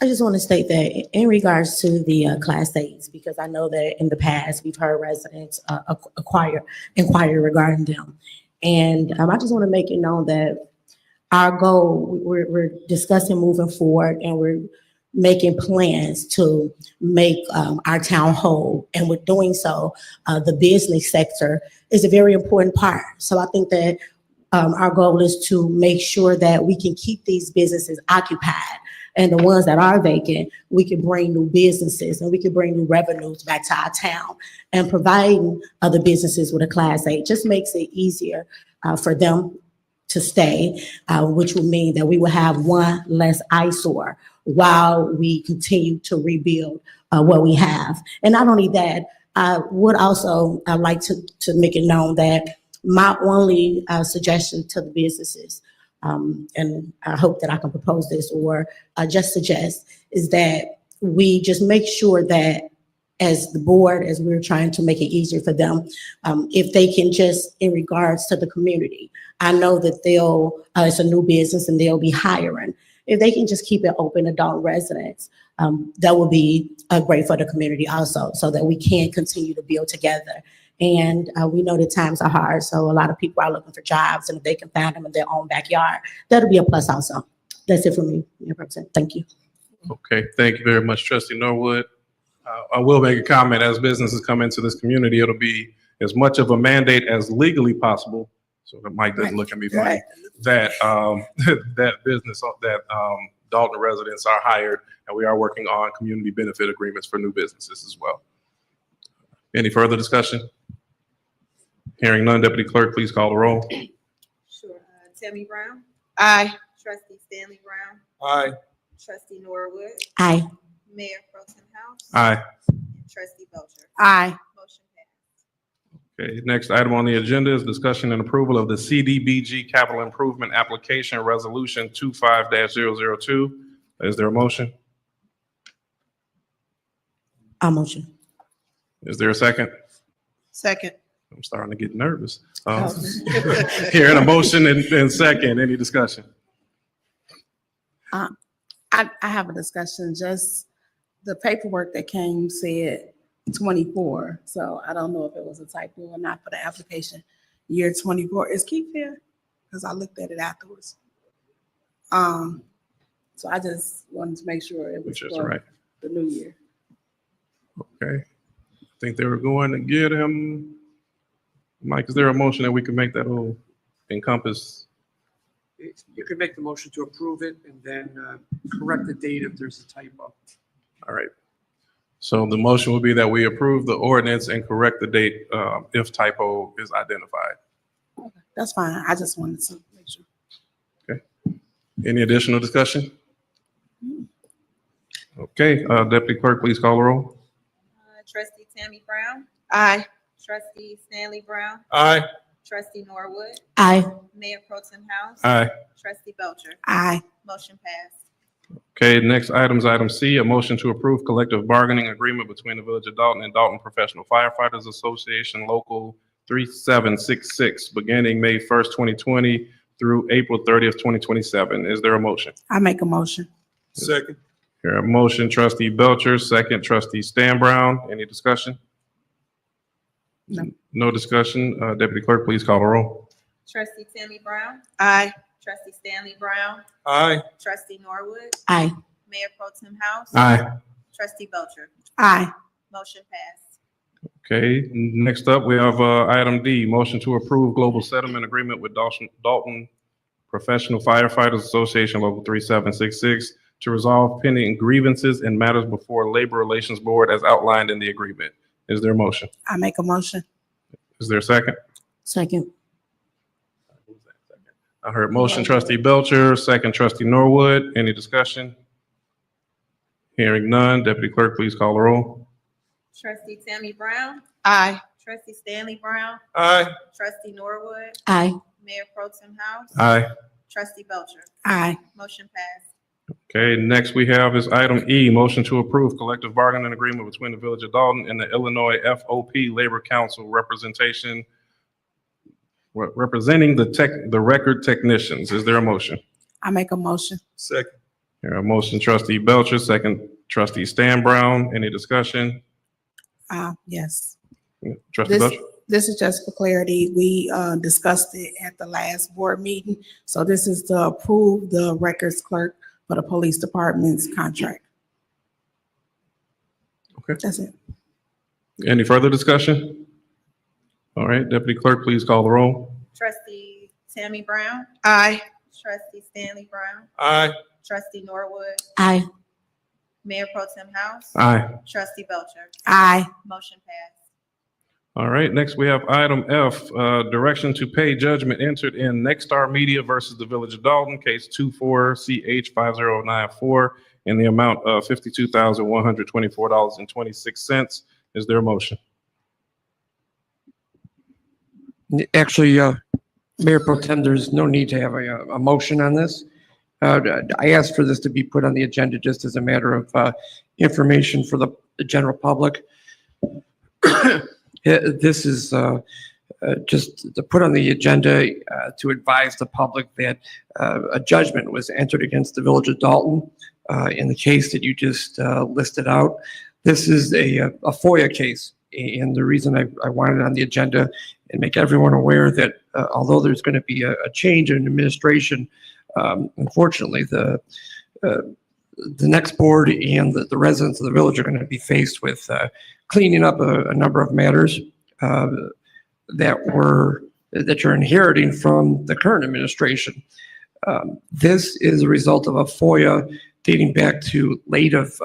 just want to state that in regards to the Class 8s, because I know that in the past, we've heard residents inquire regarding them. And I just want to make it known that our goal, we're discussing moving forward, and we're making plans to make our town whole. And with doing so, the business sector is a very important part. So I think that our goal is to make sure that we can keep these businesses occupied, and the ones that are vacant, we can bring new businesses and we can bring new revenues back to our town. And providing other businesses with a Class 8 just makes it easier for them to stay, which will mean that we will have one less eyesore while we continue to rebuild what we have. And not only that, I would also like to make it known that my only suggestion to the businesses, and I hope that I can propose this or just suggest, is that we just make sure that as the board, as we're trying to make it easier for them, if they can just, in regards to the community, I know that it's a new business and they'll be hiring. If they can just keep it open to Dalton residents, that would be great for the community also, so that we can continue to build together. And we know that times are hard, so a lot of people are looking for jobs, and if they can find them in their own backyard, that'll be a plus also. That's it for me, Mayor Pro Tem. Thank you. Okay, thank you very much, trustee Norwood. I will make a comment. As businesses come into this community, it'll be as much of a mandate as legally possible. So that Mike doesn't look at me funny. That Dalton residents are hired, and we are working on community benefit agreements for new businesses as well. Any further discussion? Hearing none, Deputy Clerk, please call the roll. Sure. Tammy Brown. Aye. Trustee Stanley Brown. Aye. Trustee Norwood. Aye. Mayor Pro Tem House. Aye. And Trustee Belcher. Aye. Motion passed. Okay, next item on the agenda is discussion and approval of the CDBG Capital Improvement Application Resolution 25-002. Is there a motion? I'll motion. Is there a second? Second. I'm starting to get nervous. Hearing a motion and second, any discussion? I have a discussion. Just the paperwork that came said 24, so I don't know if it was a typo or not for the application. Year 24 is Keith here, because I looked at it afterwards. So I just wanted to make sure it was for right. the new year. Okay. I think they were going to get him. Mike, is there a motion that we can make that will encompass? You can make the motion to approve it and then correct the date if there's a typo. All right. So the motion will be that we approve the ordinance and correct the date if typo is identified. Okay, that's fine. I just wanted to make sure. Okay. Any additional discussion? Okay, Deputy Clerk, please call the roll. Trustee Tammy Brown. Aye. Trustee Stanley Brown. Aye. Trustee Norwood, Aye. Mayor Pro Tem House. Aye. Trustee Belcher. Aye. Motion passed. Okay, next item is item C, a motion to approve collective bargaining agreement between the Village of Dalton and Dalton Professional Firefighters Association Local 3766, beginning May 1st, 2020 through April 30th, 2027. Is there a motion? I make a motion. Second. Here, a motion, Trustee Belcher, second, Trustee Stan Brown. Any discussion? No. No discussion. Deputy Clerk, please call the roll. Trustee Tammy Brown, Aye. Trustee Stanley Brown, Aye. Trustee Norwood, Aye. Mayor Pro Tem House. Aye. Trustee Belcher. Aye. Motion passed. Okay, next up, we have item D, motion to approve global settlement agreement with Dalton Professional Firefighters Association Local 3766 to resolve pending grievances and matters before Labor Relations Board as outlined in the agreement. Is there a motion? I make a motion. Is there a second? Second. I heard motion, Trustee Belcher, second, Trustee Norwood. Any discussion? Hearing none, Deputy Clerk, please call the roll. Trustee Tammy Brown, Aye. Trustee Stanley Brown, Aye. Trustee Norwood, Aye. Mayor Pro Tem House. Aye. Trustee Belcher. Aye. Motion passed. Okay, next we have is item E, motion to approve collective bargaining agreement between the Village of Dalton and the Illinois FOP Labor Council representing the record technicians. Is there a motion? I make a motion. Second. Here, a motion, Trustee Belcher, second, Trustee Stan Brown. Any discussion? Yes. Trustee Belcher? This is just for clarity. We discussed it at the last board meeting. So this is to approve the records clerk for the police department's contract. Okay. That's it. Any further discussion? All right, Deputy Clerk, please call the roll. Trustee Tammy Brown, Aye. Trustee Stanley Brown, Aye. Trustee Norwood, Aye. Mayor Pro Tem House. Aye. Trustee Belcher. Aye. Motion passed. All right, next we have item F, direction to pay judgment entered in Nexstar Media versus the Village of Dalton, case 24CH5094, in the amount of $52,124.26. Is there a motion? Actually, Mayor Pro Tem, there's no need to have a motion on this. I asked for this to be put on the agenda just as a matter of information for the general public. This is just to put on the agenda to advise the public that a judgment was entered against the Village of Dalton in the case that you just listed out. This is a FOIA case, and the reason I wanted it on the agenda and make everyone aware that although there's going to be a change in administration, unfortunately, the next board and the residents of the village are going to be faced with cleaning up a number of matters that you're inheriting from the current administration. This is a result of a FOIA dating back to late of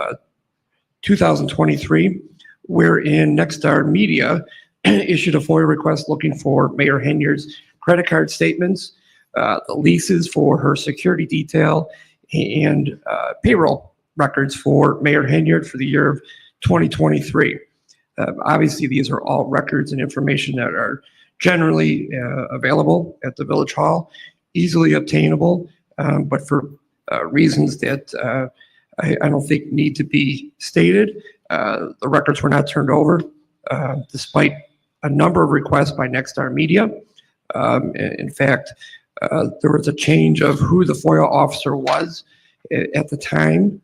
2023, wherein Nexstar Media issued a FOIA request looking for Mayor Henyard's credit card statements, the leases for her security detail, and payroll records for Mayor Henyard for the year of 2023. Obviously, these are all records and information that are generally available at the Village Hall, easily obtainable, but for reasons that I don't think need to be stated, the records were not turned over, despite a number of requests by Nexstar Media. In fact, there was a change of who the FOIA officer was at the time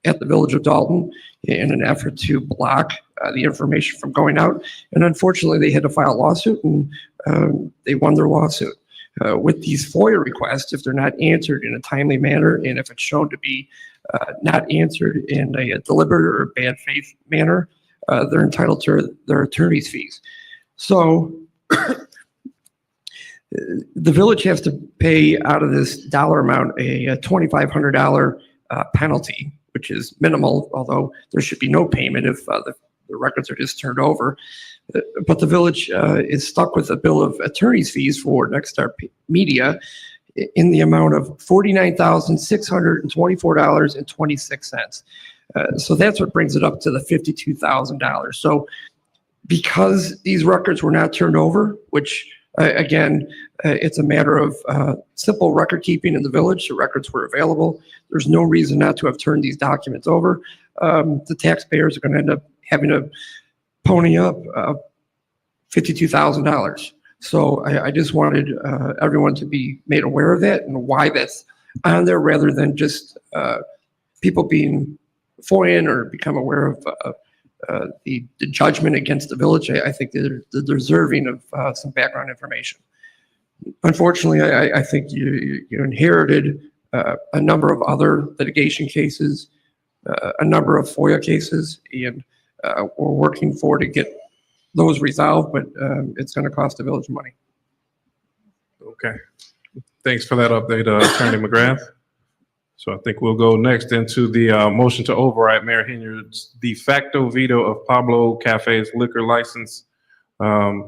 at the Village of Dalton in an effort to block the information from going out. And unfortunately, they had to file a lawsuit, and they won their lawsuit. With these FOIA requests, if they're not answered in a timely manner, and if it's shown to be not answered in a deliberate or bad faith manner, they're entitled to their attorney's fees. So the village has to pay out of this dollar amount a $2,500 penalty, which is minimal, although there should be no payment if the records are just turned over. But the village is stuck with a bill of attorney's fees for Nexstar Media in the amount of $49,624.26. So that's what brings it up to the $52,000. So Because these records were not turned over, which again, it's a matter of simple record keeping in the village. The records were available. There's no reason not to have turned these documents over. The taxpayers are going to end up having to pony up $52,000. So I just wanted everyone to be made aware of that and why that's on there, rather than just people being foreign or become aware of the judgment against the village. I think they're deserving of some background information. Unfortunately, I think you inherited a number of other litigation cases, a number of FOIA cases, and we're working to get those resolved, but it's going to cost the village money. Okay. Thanks for that update, Attorney McGrath. So I think we'll go next into the motion to override Mayor Henyard's de facto veto of Pablo Cafe's liquor license.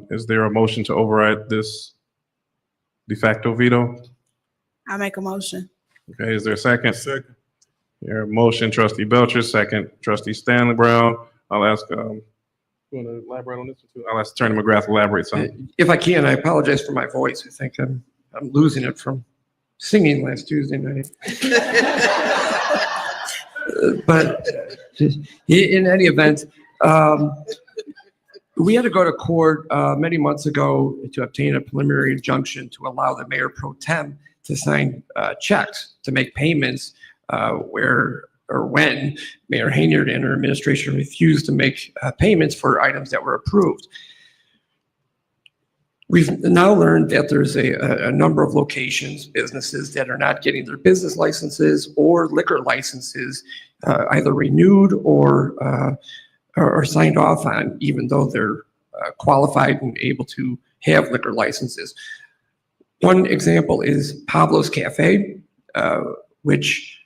Is there a motion to override this de facto veto? I make a motion. Okay, is there a second? Second. Your motion, Trustee Belcher, second, Trustee Stanley Brown. I'll ask, you want to elaborate on this one too? I'll ask Attorney McGrath to elaborate something. If I can, I apologize for my voice. I think I'm losing it from singing last Tuesday night. But in any event, we had to go to court many months ago to obtain a preliminary injunction to allow the mayor pro tem to sign checks to make payments where or when Mayor Henyard and her administration refused to make payments for items that were approved. We've now learned that there's a number of locations, businesses that are not getting their business licenses or liquor licenses either renewed or signed off on, even though they're qualified and able to have liquor licenses. One example is Pablo's Cafe, which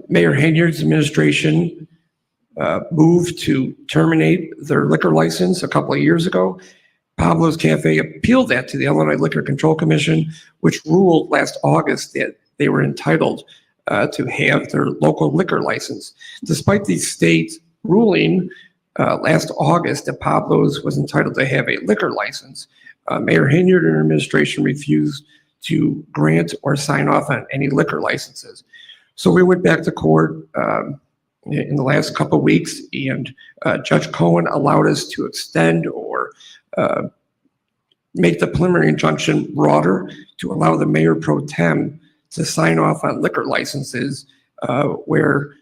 Mayor Henyard's administration moved to terminate their liquor license a couple of years ago. Pablo's Cafe appealed that to the Illinois Liquor Control Commission, which ruled last August that they were entitled to have their local liquor license. Despite the state ruling last August that Pablo's was entitled to have a liquor license, Mayor Henyard and her administration refused to grant or sign off on any liquor licenses. So we went back to court in the last couple of weeks, and Judge Cohen allowed us to extend or make the preliminary injunction broader to allow the mayor pro tem to sign off on liquor licenses where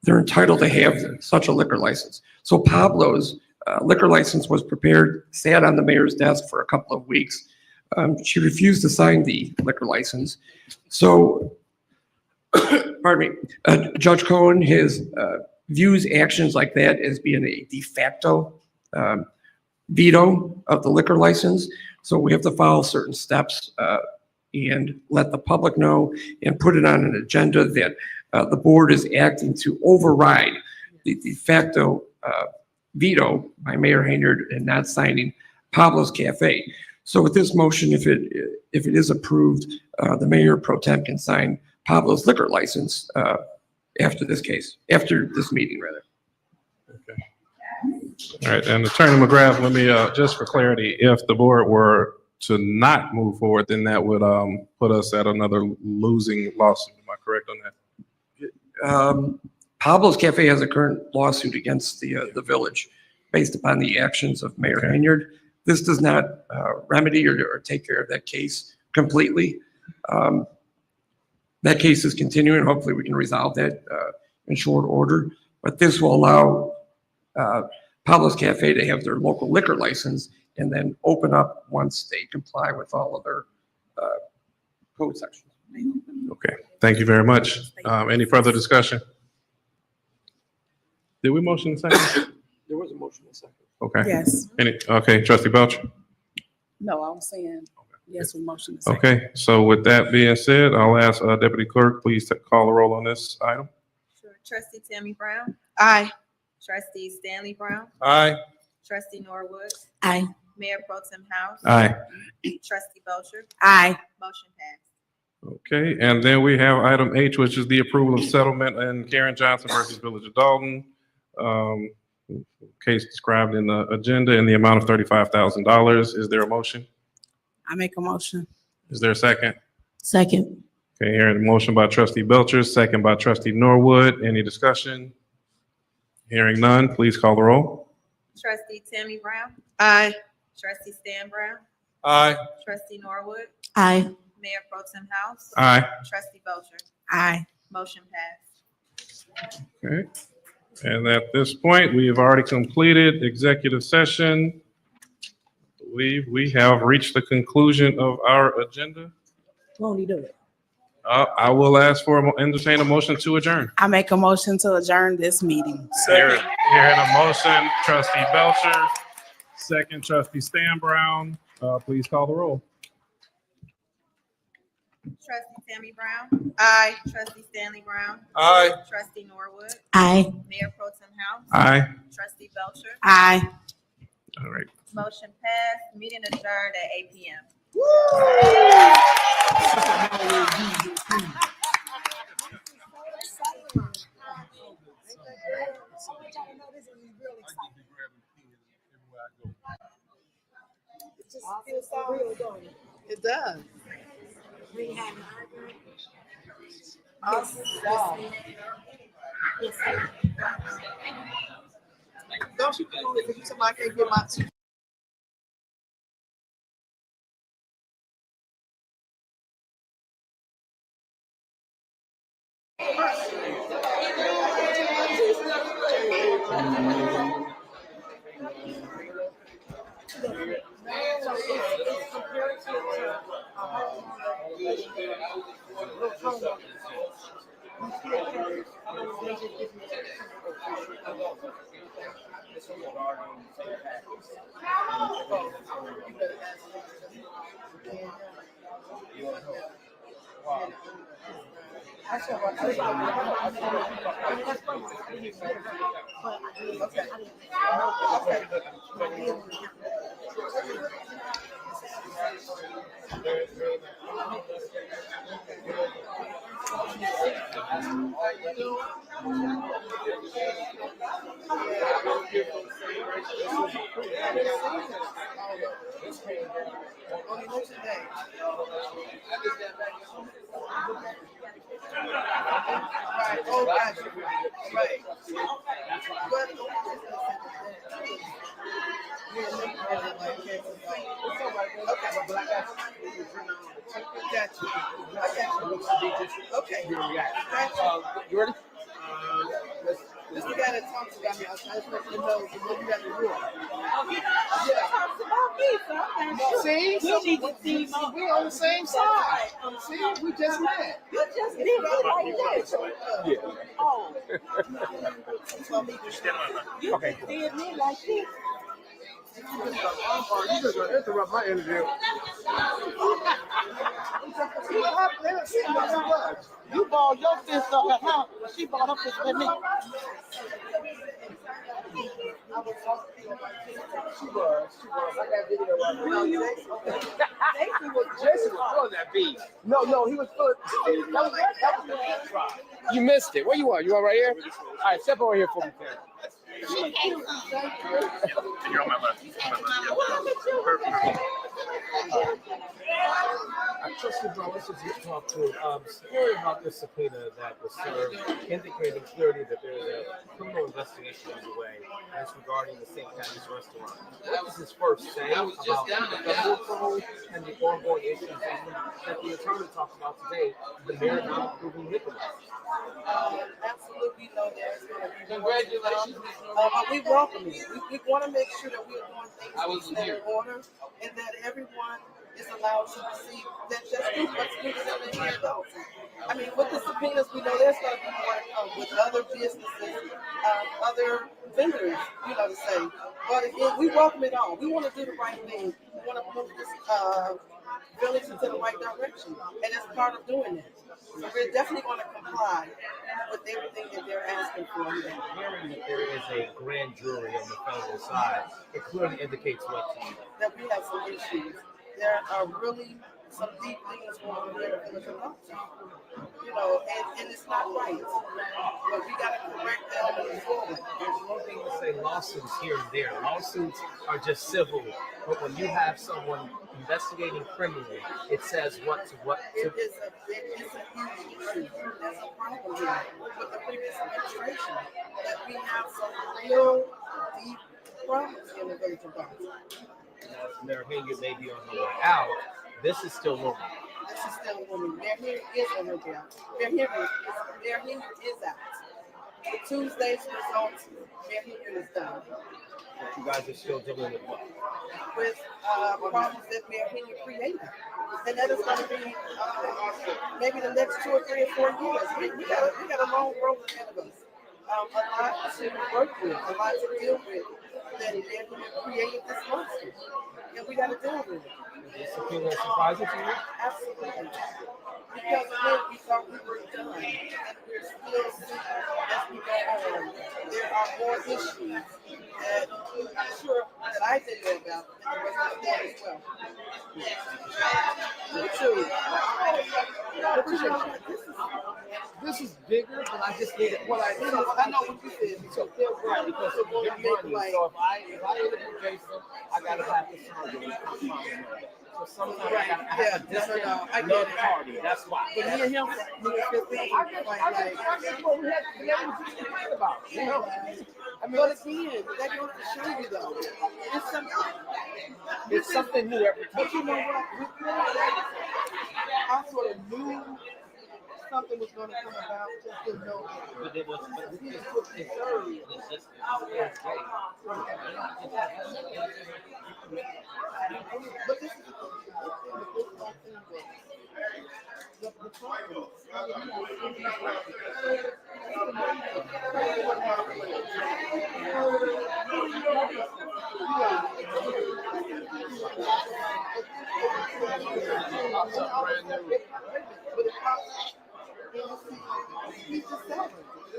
they're entitled to have such a liquor license. So Pablo's liquor license was prepared, sat on the mayor's desk for a couple of weeks. She refused to sign the liquor license. So, pardon me, Judge Cohen views actions like that as being a de facto veto of the liquor license. So we have to follow certain steps and let the public know and put it on an agenda that the board is acting to override the de facto veto by Mayor Henyard and not signing Pablo's Cafe. So with this motion, if it is approved, the mayor pro tem can sign Pablo's liquor license after this meeting rather. Okay. All right, and Attorney McGrath, let me, just for clarity, if the board were to not move forward, then that would put us at another losing lawsuit. Am I correct on that? Pablo's Cafe has a current lawsuit against the village based upon the actions of Mayor Henyard. This does not remedy or take care of that case completely. That case is continuing. Hopefully we can resolve that in short order. But this will allow Pablo's Cafe to have their local liquor license and then open up once they comply with all of their code sections. Okay, thank you very much. Any further discussion? Did we motion second? There was a motion in second. Okay. Yes. Okay, Trustee Belcher. No, I'm saying yes with motion. to second. Okay, so with that being said, I'll ask Deputy Clerk, please call the roll on this item. Sure. Trustee Tammy Brown. Aye. Trustee Stanley Brown. Aye. Trustee Norwood. Aye. Mayor Pro Tem House. Aye. Trustee Belcher. Aye. Motion passed. Okay, and then we have item H, which is the approval of settlement in Karen Johnson versus Village of Dolton. case described in the agenda in the amount of $35,000. Is there a motion? I make a motion. Is there a second? Second. Okay, hearing a motion by trustee Belcher, second by trustee Norwood. Any discussion? Hearing none, please call the roll. Trustee Tammy Brown, Aye. trustee Stan Brown, Aye. trustee Norwood, Aye. Mayor Pro Tem House, Aye. trustee Belcher. Aye. Motion passed. Okay. And at this point, we have already completed executive session. I believe we have reached the conclusion of our agenda. Won't he do it? I will ask for, entertain a motion to adjourn. I make a motion to adjourn this meeting. Hearing a motion, trustee Belcher, second trustee Stan Brown. Please call the roll. Trustee Tammy Brown, Aye. trustee Stanley Brown, Aye. trustee Norwood, Aye. Mayor Pro Tem House, Aye. trustee Belcher. Aye. All right. Motion passed. Meeting adjourned at 8 p.m. It does. Don't you feel it? You somebody can't get my two. Okay. You ready? This the guy that talks about me. I just want you to know the one you got the rule. See? So we're on the same side. See? We just met. You just did it like that. Yeah. Oh. Okay. You did me like this. You just gonna interrupt my interview. You ball your fist up at her. She balled her fist at me. She was. I got video right now. Jason was throwing that beat. No, he was throwing. That was the beat drop. You missed it. Where you are? You are right here? All right, step over here for me, Karen. And you're on my left. I trust you, bro. Let's just talk to story about this subpoena that was served, indicating clearly that there is a criminal investigation underway as regarding the St. Patty's restaurant. What does this first say about the federal probe and the ongoing issues that the attorney talked about today, the mayor not approving liquor license? Absolutely no, there's going to be congratulations. But we welcome it. We want to make sure that we are doing things in order and that everyone is allowed to receive that just what's needed in the adults. I mean, with the subpoenas, we know there's going to be more with other businesses, other vendors, to say. But again, we welcome it all. We want to do the right thing. We want to move this village into the right direction, and it's part of doing that. So we're definitely going to comply with everything that they're asking for. Hearing that there is a grand jury on the federal side, it clearly indicates what to you. That we have some issues. There are really some deep things going on here in the village of Dolton, and it's not right. But we got to correct that and move forward. There's one thing to say lawsuits here and there. Lawsuits are just civil, but when you have someone investigating criminally, it says what to. It is a huge issue. That's a problem here with the previous administration, that we have some real deep problems in the village of Dolton. As Mayor Henry may be on her way out, this is still looming. This is still woman. Mayor Henry is on her way out. Mayor Henry is out. Tuesday's results, Mayor Henry is done. But you guys are still dealing with what? With problems that Mayor Henry created. And that is going to be maybe the next 2 or 3 or 4 years. We got a long road ahead of us. A lot to work with, a lot to deal with that Mayor Henry created this monster. And we got to deal with it. Is this something that surprises you? Absolutely. Because when we thought we were done, and we're still seeing as we go on, there are more issues that I'm sure that I didn't know about, and the rest of the board as well. True. But you know what? This is bigger, but I just need it. Well, I know what you said. So feel right because it's your money. So if I interview Jason, I gotta have this money. So sometimes I have a different party. That's why. But me and him, that's what we had to complain about. You know? I mean, but again, that goes to show you though, it's something new every time. But you know what? I sort of knew something was going to come about, just didn't know. But it was but this is the problem.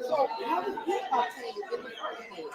So how did we obtain it in the first place?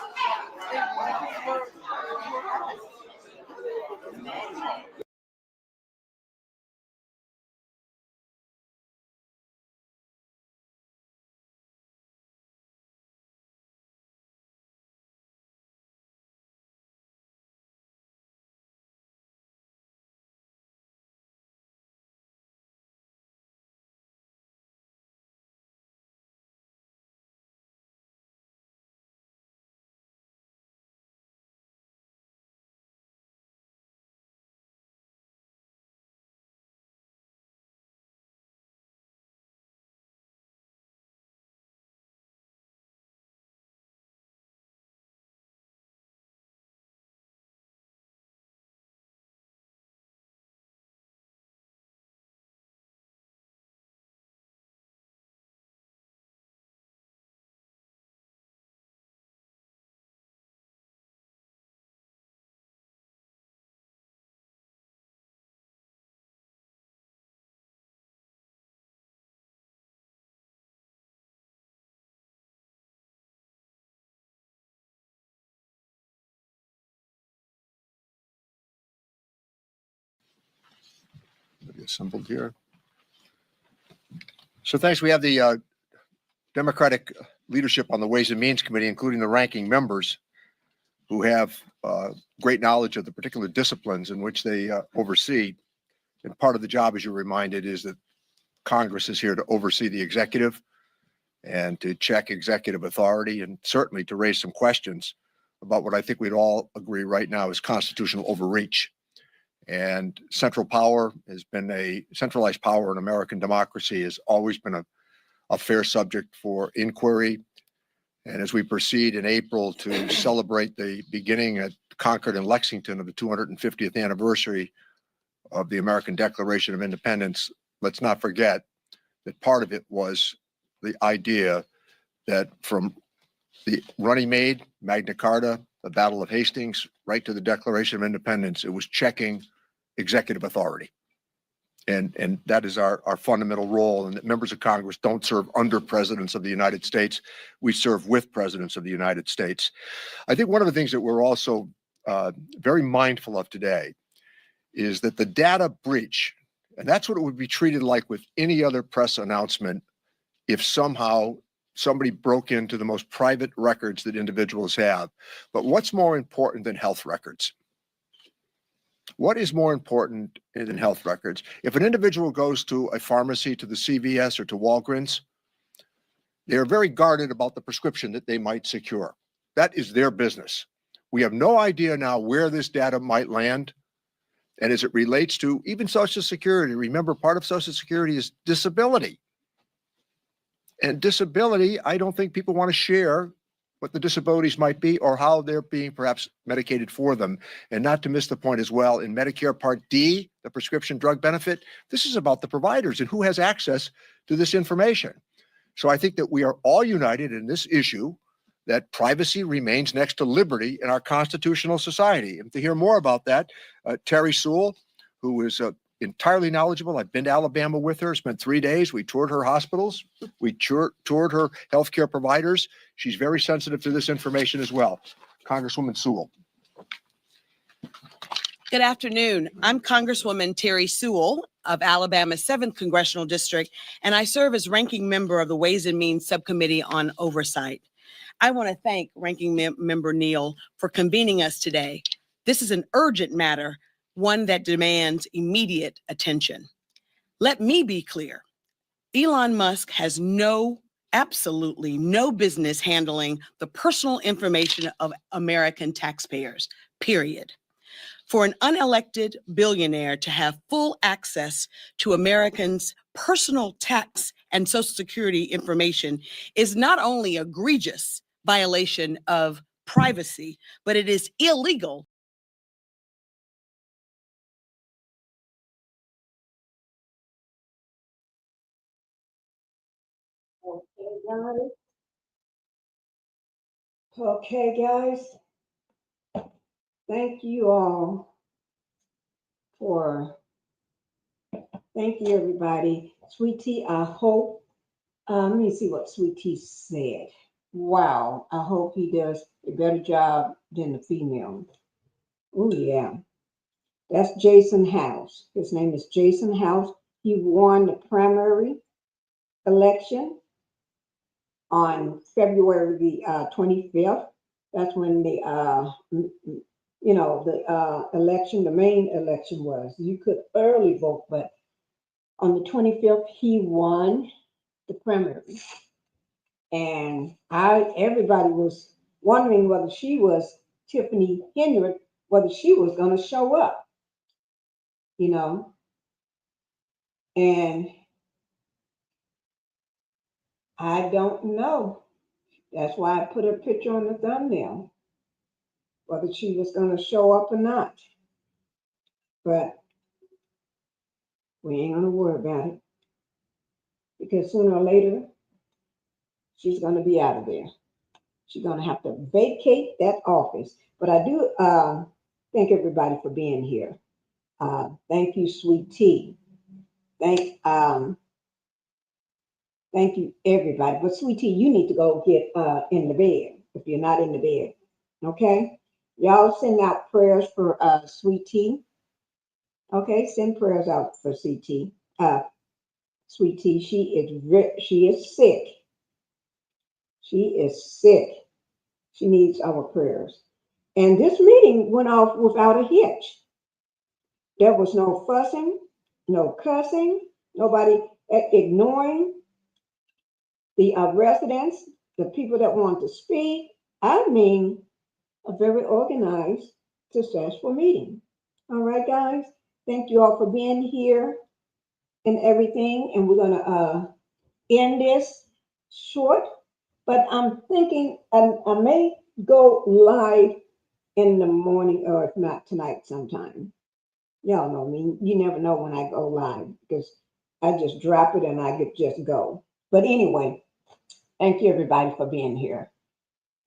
Assembled here. So thanks. We have the Democratic leadership on the Ways and Means Committee, including the ranking members who have great knowledge of the particular disciplines in which they oversee. And part of the job, as you're reminded, is that Congress is here to oversee the executive and to check executive authority and certainly to raise some questions about what I think we'd all agree right now is constitutional overreach. And central power has been centralized power in American democracy has always been a fair subject for inquiry. And as we proceed in April to celebrate the beginning at Concord and Lexington of the 250th anniversary of the American Declaration of Independence, let's not forget that part of it was the idea that from the Runnymede, Magna Carta, the Battle of Hastings, right to the Declaration of Independence, it was checking executive authority. And that is our fundamental role, and that members of Congress don't serve under presidents of the United States. We serve with presidents of the United States. I think one of the things that we're also very mindful of today is that the data breach, and that's what it would be treated like with any other press announcement if somehow somebody broke into the most private records that individuals have. But what's more important than health records? What is more important than health records? If an individual goes to a pharmacy, to the CVS or to Walgreens, they're very guarded about the prescription that they might secure. That is their business. We have no idea now where this data might land. And as it relates to even Social Security, remember, part of Social Security is disability. And disability, I don't think people want to share what the disabilities might be or how they're being perhaps medicated for them. And not to miss the point as well, in Medicare Part D, the prescription drug benefit, this is about the providers and who has access to this information. So I think that we are all united in this issue, that privacy remains next to liberty in our constitutional society. And to hear more about that, Terry Sewell, who is entirely knowledgeable. I've been to Alabama with her, spent 3 days. We toured her hospitals. We toured her healthcare providers. She's very sensitive to this information as well. Congresswoman Sewell. Good afternoon. I'm Congresswoman Terry Sewell of Alabama's 7th Congressional District, and I serve as ranking member of the Ways and Means Subcommittee on Oversight. I want to thank Ranking Member Neal for convening us today. This is an urgent matter, one that demands immediate attention. Let me be clear. Elon Musk has absolutely no business handling the personal information of American taxpayers, period. For an unelected billionaire to have full access to Americans' personal tax and Social Security information is not only an egregious violation of privacy, but it is illegal. Okay, guys. Thank you all thank you, everybody. Sweet Tea, I hope, let me see what Sweet Tea said. Wow, I hope he does a better job than the female. Oh, yeah. That's Jason House. His name is Jason House. He won the primary election on February the 25th. That's when the election, the main election was. You could early vote, but on the 25th, he won the primary. And everybody was wondering whether she was Tiffany Henry, whether she was going to show up, and I don't know. That's why I put her picture on the thumbnail, whether she was going to show up or not. But we ain't going to worry about it, because sooner or later, she's going to be out of there. She's going to have to vacate that office. But I do thank everybody for being here. Thank you, Sweet Tea. Thank you, everybody. But Sweet Tea, you need to go get in the bed if you're not in the bed. Okay? Y'all send out prayers for Sweet Tea. Okay, send prayers out for Sweet Tea. Sweet Tea, she is sick. She is sick. She needs our prayers. And this meeting went off without a hitch. There was no fussing, no cussing, nobody ignoring the residents, the people that want to speak. I mean, a very organized, successful meeting. All right, guys. Thank you all for being here and everything. And we're going to end this short, but I'm thinking I may go live in the morning, or if not tonight sometime. Y'all know me. You never know when I go live, because I just drop it and I just go. But anyway, thank you, everybody, for being here.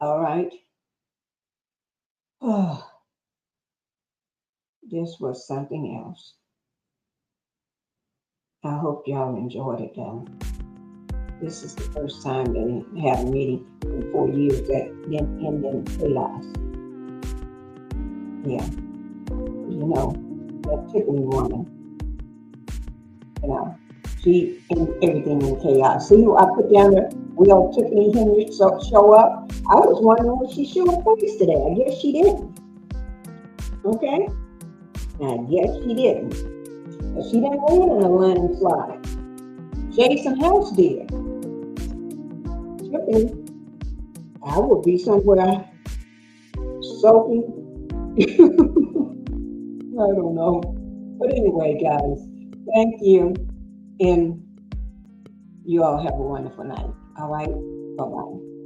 All right. Oh, this was something else. I hope y'all enjoyed it, though. This is the first time they had a meeting in 4 years that didn't end in chaos. Yeah. That Tiffany woman, She and everything in chaos. See who I put down there? Will Tiffany Henry show up? I was wondering when she showed her face today. I guess she didn't. Okay? I guess she didn't. But she didn't win in the landslide. Jason House did. Tiffany, I would be somewhere soaking. I don't know. But anyway, guys, thank you. And you all have a wonderful night. All right? Bye-bye.